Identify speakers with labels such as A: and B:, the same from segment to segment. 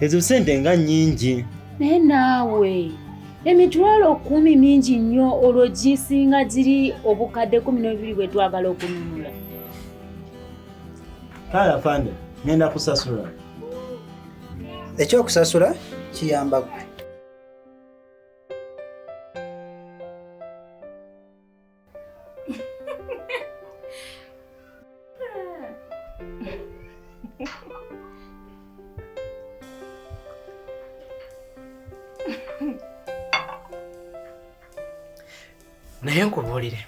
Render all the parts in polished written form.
A: Ezo sente nga nnyingi.
B: Naye naawe emitwalo 10 mingi nnyo olwo gisinga ziri obukadde 12 bwe twagala okununula.
A: Kale afande, ngenda kusasula.
C: Ekyokusasula kiyamba gwe.
D: Naye nkubuulire,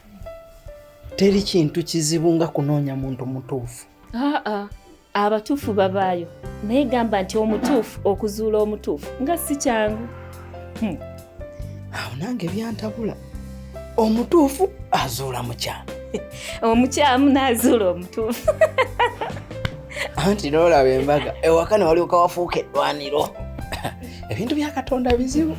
C: Teri kintu kizibu nga kunoonya muntu mutuufu.
B: Abatuufu babaayo naye gamba nti omutuufu okuzuula omutuufu nga si kyangu.
C: Awo nange byantabula. Omutuufu azuula mukyamu.
B: Omukyamu n'azuula omutuufu.
C: Anti n'olaba embaga ewaka ne walyoka wafuuka eddwaniro. Ebintu bya Katonda bizibu.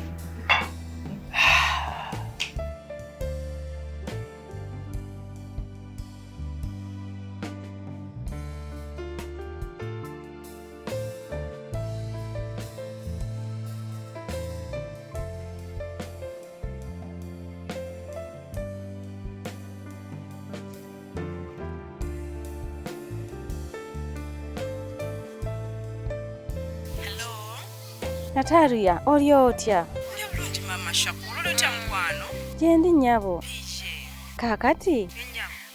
E: Natalia, oli otya?
F: Ndi bulungi mama Shakulu, oli otya mukwano?
E: Gyendi nnyabo. Kaakati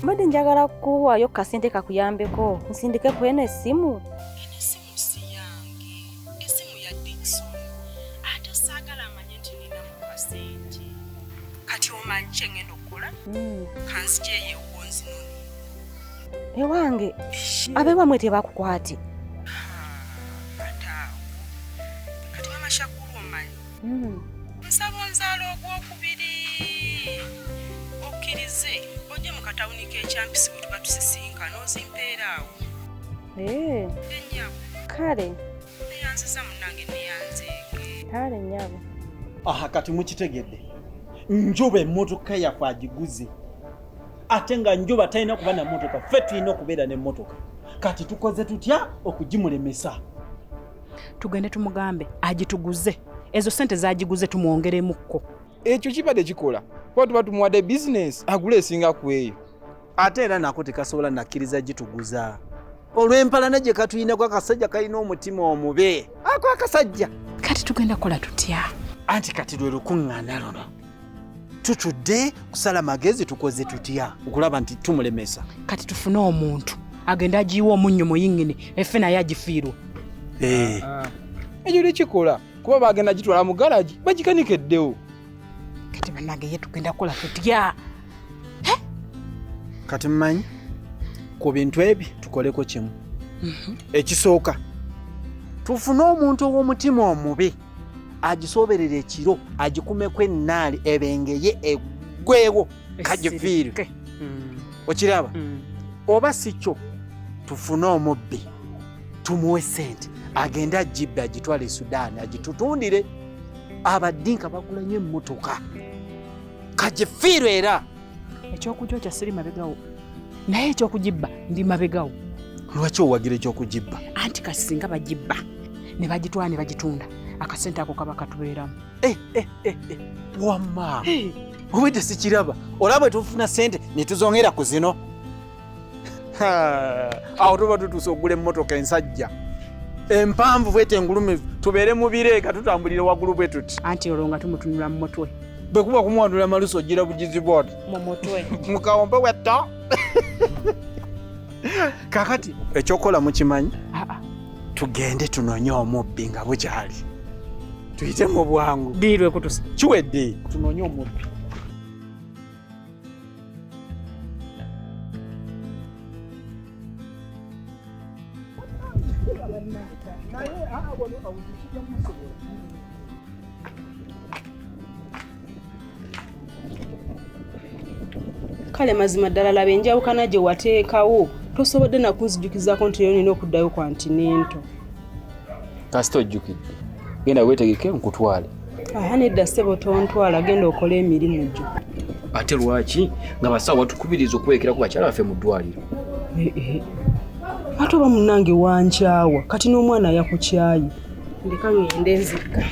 E: mbadde njagala kukuwaayo kasente kakuyambeko nsindike ku eno essimu.
F: Eno essimu si yange, essimu ya Dickson. Ate saagala amanye nti ninamu kasente. Kati omanyi kye ngenda okukola? Kanzigyeyo ewonzinoni.
E: Ewange ab'ewamwe tebakukwate.
F: Kati mama Shakulu omanyi? Nsaba onzaala ogwokubiri. Okkirize ojje mu katawuni k'ekyampisi bwe tuba tusisinkana ozimpeera awo.
E: Ennyabo. Kale.
F: Neyanziza munnange neyanzeege.
E: Kale nnyabo.
A: Kati mukitegedde. Njuba emmotoka yaffe agiguze. Ate nga njuba talina kuba na mmotoka, ffe tulina okubeera n'emmotoka. Kati tukoze tutya okugimulemesa?
F: Tugende tumugambe agituguze. Ezo sente zagiguze tumwongeremukko.
G: Ekyo kibadde kikola. Kuba tuba tumuwadde bizinesi agula esinga ku eyo.
A: Ate era nako tekasobola nakkiriza gituguza. Olw'empalana gye katuyina kwa kasajja kalina omutima omube. Ako akasajja.
F: Kati tugenda kola tutya?
A: Anti kati lwe lukuŋŋaana luno. Tutudde kusala magezi tukoze tutya okulaba nti tumulemesa.
F: Kati tufune omuntu agenda agiwa omunnyo muyingini effe naye agifiirwa.
G: Ekyo tekikola. Kuba bagenda gitwala mu garaji bagikanikeddewo.
F: Kati bannange ye tugenda kola tutya?
A: Kati mmanyi ku bintu ebi tukoleko kimu. Ekisooka tufune omuntu ow'omutima omubi agisoberera ekiro agikumeko ennaali ebengeye eggwewo kagifiirwe. Okiraba? Oba si kyo tufune omubbi tumuwe sente agende agibbe agitwale e Sudan agitutundire abadinka bakulanye emmotoka kagifiirwe era.
F: Ekyokujo kya siri mabegawo naye ekyokugibba ndi mabegawo.
A: Lwaki owagira ekyokugibba?
F: Anti kasinga bagibba ne bagitwala ne bagitunda akasente ako kaba katubeeramu.
A: Wamma obwedde sikiraba olaba bwe tufuna sente ne tuzongera ku zino. Awo tuba tutuuse okugula emmotoka ensajja empanvu bwete engulumivu tubeere mu bireeka tutambulire waggulu bwe tuti.
F: Anti olwo nga tumutunula mu mutwe.
A: Bwe kuba kumuwandula malusi ogira bugizi bwoti
F: mu mutwe
A: mukawombe wetta. Kakati ekyokola mukimanyi? Tugende tunoonye omubbi nga bukyali. Tuyite mu bwangu.
F: Diirwe kutusa.
A: Kiwedde tunoonye omubbi.
H: Kale mazima ddala laba enjawukana gye wateekawo tosobodde nakunzijukizaako nti yonina okuddayo ku Continental.
G: Kasita ojjukidde genda weetegeke nkutwale.
H: Nedda ssebo tontwala genda okola emirimu gyo.
D: Ate lwaki nga basawo batukubiriza okuwerekera ku bakyala baffe mu ddwaliro?
H: Ate oba munnange wankyawa kati n'omwana yakukyayi. ndeka ngende nzika.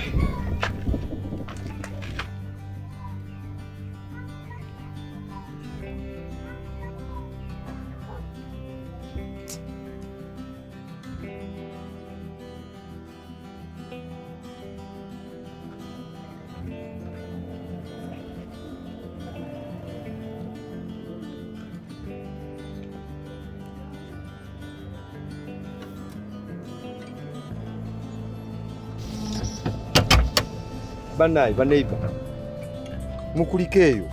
I: Banayi baneiba mukulike eyo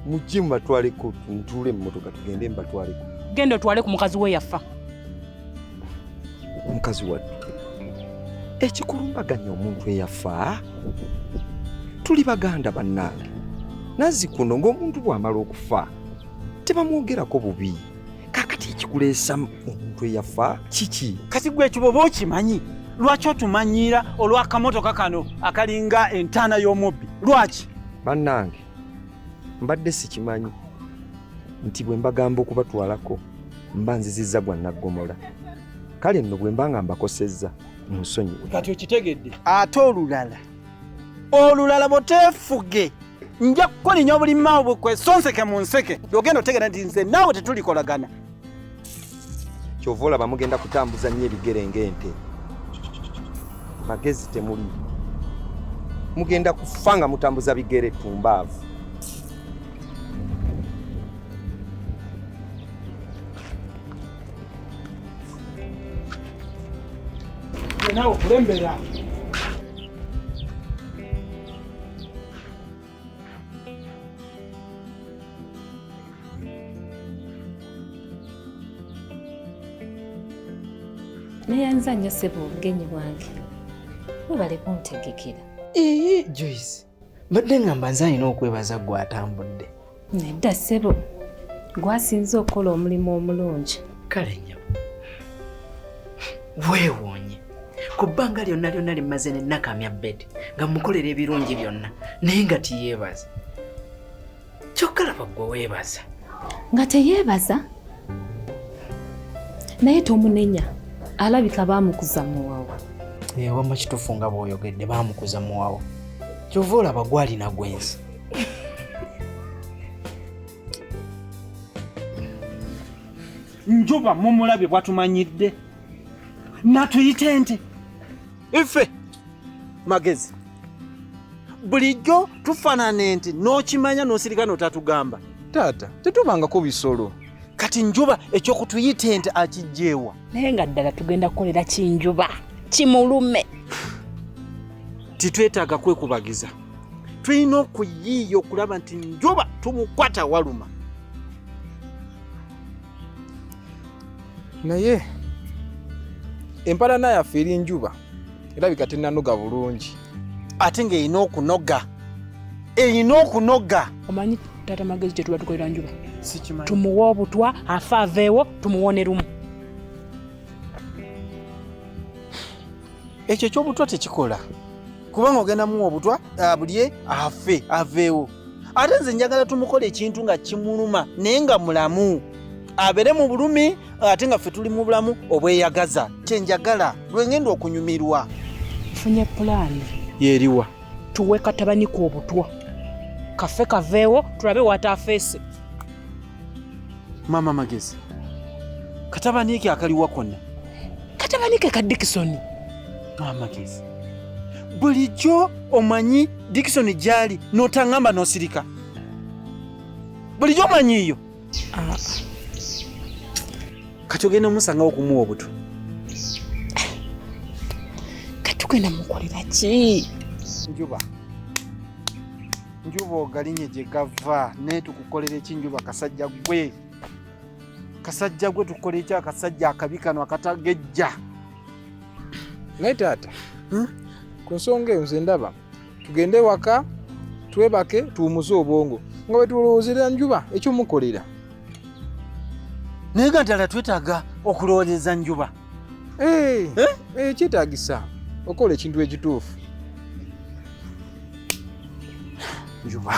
I: mujje mubatwaleko ntule mmotoka tugende mbatwaleko.
H: Genda otwale ku mukazi we yafa.
I: Omukazi wattu ekikulumbaganya omuntu eyafa tuli baganda bannange nazzikuno ng'omuntu bw'amala okufa tebamwogerako bubi. Kakati ekikuleesa omuntu eyafa kiki?
A: Kati gwe ekiboba okimanyi lwaki otumanyira olw'akamotoka kano akalinga entaana y'omubbi lwaki?
I: Bannange mbadde sikimanyi nti bwe mbagamba okubatwalako mba nzizizza gwa Naggomola. Kale nno bwe mbanga mbakosezza munsonyiwe.
A: Kati okitegedde ate olulala boteefuge nja kukolinya obulimaawo bwekwesonseke mu nseke ogenda otegera nti nze naawe tetulikolagana.
I: Kyova olaba mugenda kutambuza nnyo ebigere ng'ente. Magezi temuli, mugenda kufa nga mutambuza bigere tumbaavu.
A: Naawe okulembera.
B: Neyanza nnyo ssebo obugenyi bwange. Webale kuntegekera.
C: Joyce, mbadde ngamba nze alina okwebaza gwe atambudde.
B: Nedda ssebo, gwasinze okukola omulimu omulungi.
C: Kale nnyo weewuunye ku bbanga lyonna limaze ne nakamya Betty nga mukolera ebirungi byonna naye nga tiyeebaza. Kyokka laba gwe weebaza.
B: Nga teyeebaza? Naye tomunenya, alabika baamukuza muwawa.
C: Wamma kituufu nga bw'oyogedde baamukuza muwawa. Kyova olaba gw'alina gwensi.
A: Njuba mumulabye bwatumanyidde natuyite nti ife magezi bulijjo tufaanane nti n'okimanya n'osirika n'otatugamba.
G: Taata tetubangako bisolo.
A: Kati njuba ekyokutuyite ente akijjeewa.
H: Naye nga ddala tugenda kukolera kinjuba kimulume.
A: Titwetaaga kwekubagiza, tulina okuyiiya okulaba nti njuba tumukwata waluma.
G: Naye empalana yaffe eri njuba erabika tennanoga bulungi.
A: Ate ng'erina okunoga.
H: Omanyi taata Magezi kye tuba tukolera njuba?
A: Sikimanyi.
H: Tumuwa obutwa afe aveewo tumuwone lumu.
A: Ekyo eky'obutwa tekikola kubanga ogenda muwa obutwa abulye afe aveewo. Ate nze njagala tumukola ekintu nga kimuluma naye nga mulamu abere mu bulumi ate nga ffe tuli mu bulamu obweyagaza. Kyenjagala lwe ngenda okunyumirwa.
H: Funye pulaani
A: Yeeriwa
H: tuwe Katabaniku obutwa kafe kaveewo tulabe wataafeese.
A: Mama Magezi, Katabaniiki akaliwa konna?
H: Katabanike ka Dickson.
A: Mama Magezi, bulijjo omanyi Dickson gyali n'otaŋŋamba n'osirika? Bulijjo omanyi iyo? Kati ogenda musangawo okumuwa obutwa.
H: Katugenda mukolera ki?
A: Njuba ogalinye gye gava naye tukukolera eki njuba kasajja gwe. Kasajja gwe tukola eki akasajja akabi kano akatagejja.
G: Naye taata ku nsonga eyo nze ndaba tugende waka twebake tuwumuze obwongo nga bwe tulowoozera njuba ekyomukolera.
A: Naye nga ddala twetaaga okulowooleza njuba.
G: Kyetaagisa okola ekintu ekituufu.
A: Njuba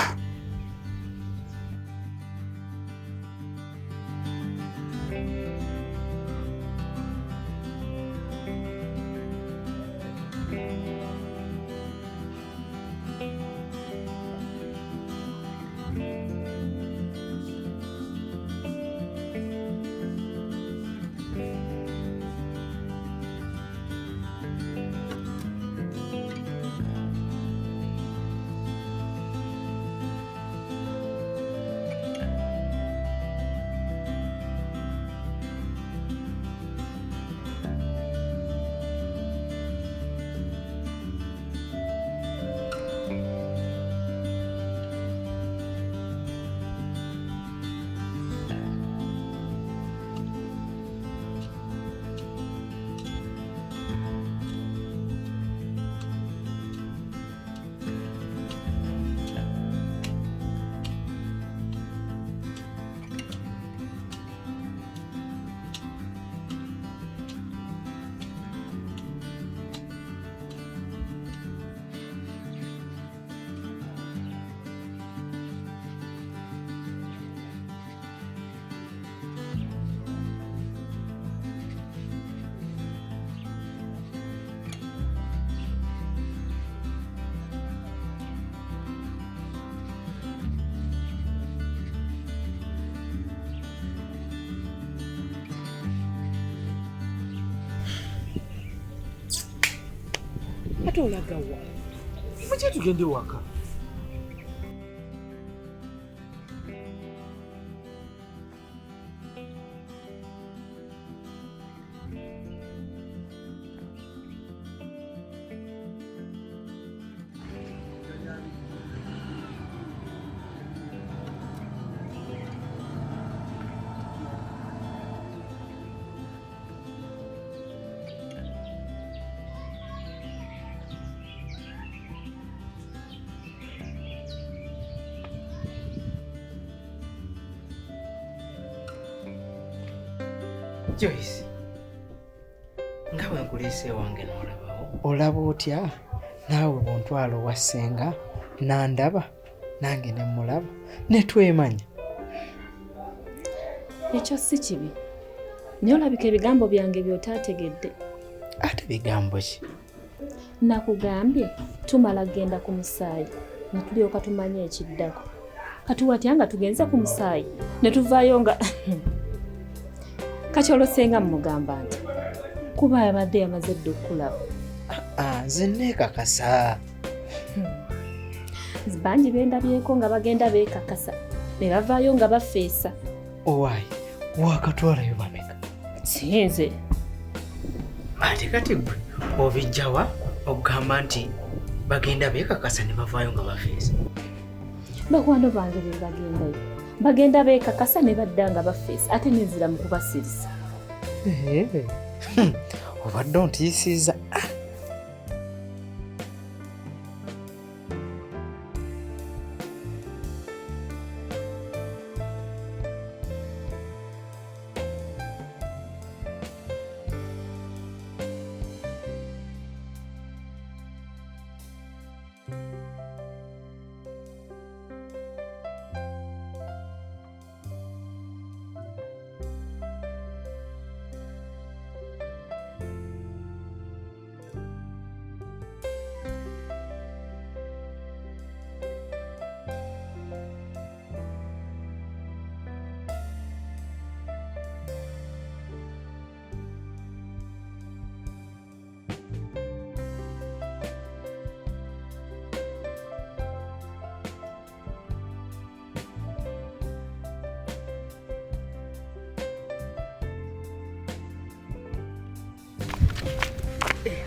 H: ate olaga wa
A: Muki tugende waka.
C: Joyce, nga bwe nkuliise wange n'olabawo olaba otya naawe bontwala owassenga nandaba nange ne mulaba ne twemanya.
B: Ekyo si kibi. Naye olabika ebigambo byange by'otaategedde.
C: Ate bigambo ki?
B: Nakugambye tumala genda ku musaayi ne tulyoka tumanye ekiddako. Kati watya nga tugenze ku musaayi ne tuvaayo nga Kati olosenga mugamba nti kuba yabadde yamaze dde okulaba.
C: Nze neekakasa.
B: Bangi bendabyeko nga bagenda beekakasa ne bavaayo nga bafeesa.
C: Owaayi, wakatwalayo bameka?
B: Sinze.
C: Ate kati gwe obijjawa okugamba nti bagenda beekakasa ne bavaayo nga bafeesa?
B: Bakwano bange be bagendayo. Bagenda beekakasa ne badda nga bafeesa ate nenzira mu kubasirisa.
C: Obadde ontiisiza.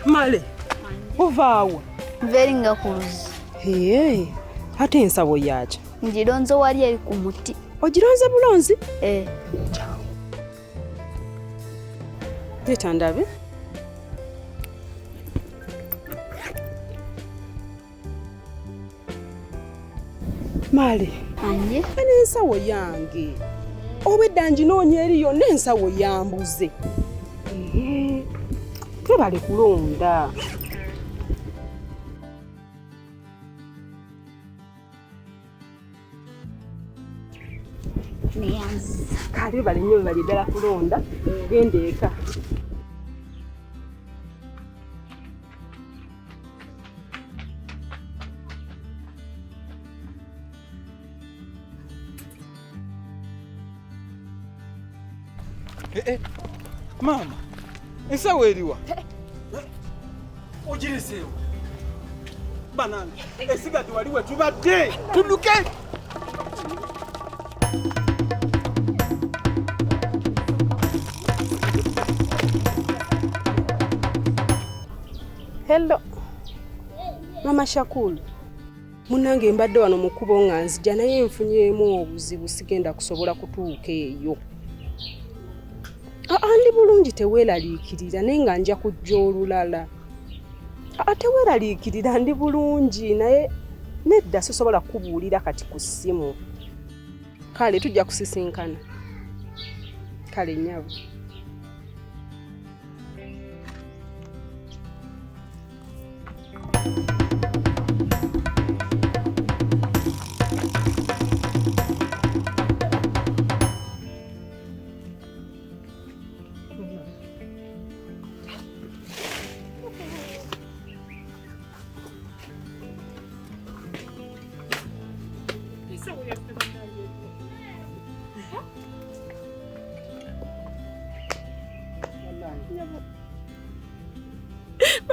H: Male, ovaawa?
J: Nveringa ku luzzi.
H: Ate ensawo yaki?
J: Ngironze wali eri ku muti.
H: Ogironze bulonzi?
J: Eh.
H: Leeta ndabe. Male,
J: anje?
H: Ane ensawo yange. Obwedda nginoonya eri yonna ensawo yambuze. Twebale kulonda. Kale bale nnyo bali ddala kulonda. Genda eka.
A: Mama, ensawo eriwa? Ogiriseewo. Banange, esigadde wali we tubadde. Tudduke!
H: Hello. Mama Shakulu. Munange mbadde wano mu kkubo nga nzija naye nfunyeemu obuzibu sigenda kusobola kutuuka eyo. Ndi bulungi teweeraliikirira naye nga nja kujja olulala. Teweeraliikirira ndi bulungi naye nedda sisobola kukubuulira kati ku ssimu. Kale tujja kusisinkana. Kale nnyabo.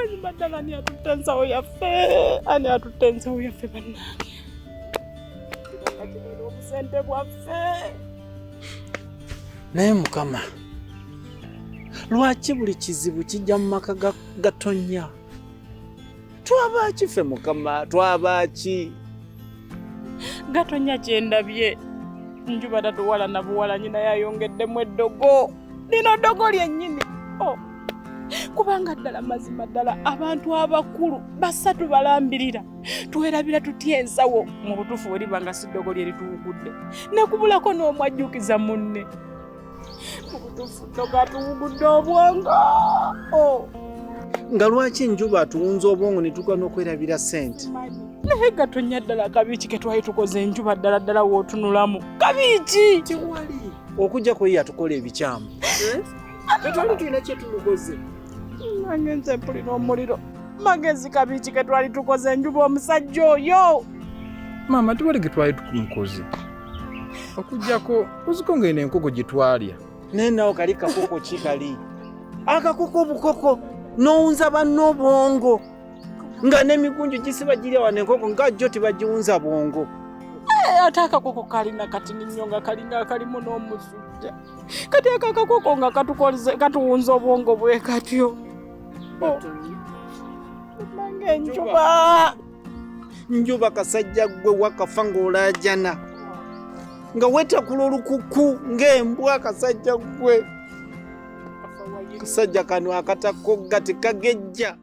F: mazima ddala ani atutenzawo yaffe bannange obusente bwaffe.
A: Naye Mukama, lwaki buli kizibu kijja mu maka Gatonnya? Twaba ki ffe Mukama, twaba ki?
F: Gatonnya kyendabye njuba tatuwala na buwala nyina yayongeddemu eddogo. Lino ddogo lyennyini. Kubanga ddala mazima ddala abantu abakulu basatu balambirira twerabira tutya ensawo mu butuufu weriba nga si ddogo lye lituwugudde ne kubulako n'omwajjukiza munne mu butuufu ddogo atuwugudde obwongo.
A: Nga lwaki njuba atuwunza obwongo ne tuka n'okwerabira ssente?
F: Naye Gatonnya ddala kabiiki ke twali tukoze enjuba ddala wootunulamu kabiiki
A: tewali okujjako ye yatukola ebikyamu. Tetwali tulina kye tumukoze.
F: Nange nze mpulira omuliro. Magezi kabiiki ke twali tukoze enjuba omusajja oyo.
G: Maama tewali ge twali tukumukoze. Okujjako uziko ng'eno enkoko gye twalya.
A: Naye nawo kali kakoko ki kali? Akakoko bukoko n'owunza banno obwongo. Nga n'emigunju gisiba girya wano enkoko nga jjo tebagiwunza bwongo.
F: Ate akakoko kalina kati nnyo nga kalinga kalimu n'omusujja. Kati akakoko nga katuwunza obwongo bwe katyo. Nange
A: njuba kasajja gwe wakafa ng'olaajana. Nga wetakula olukuku ng'embwa kasajja gwe. Kasajja kano akatakogga tekagejja.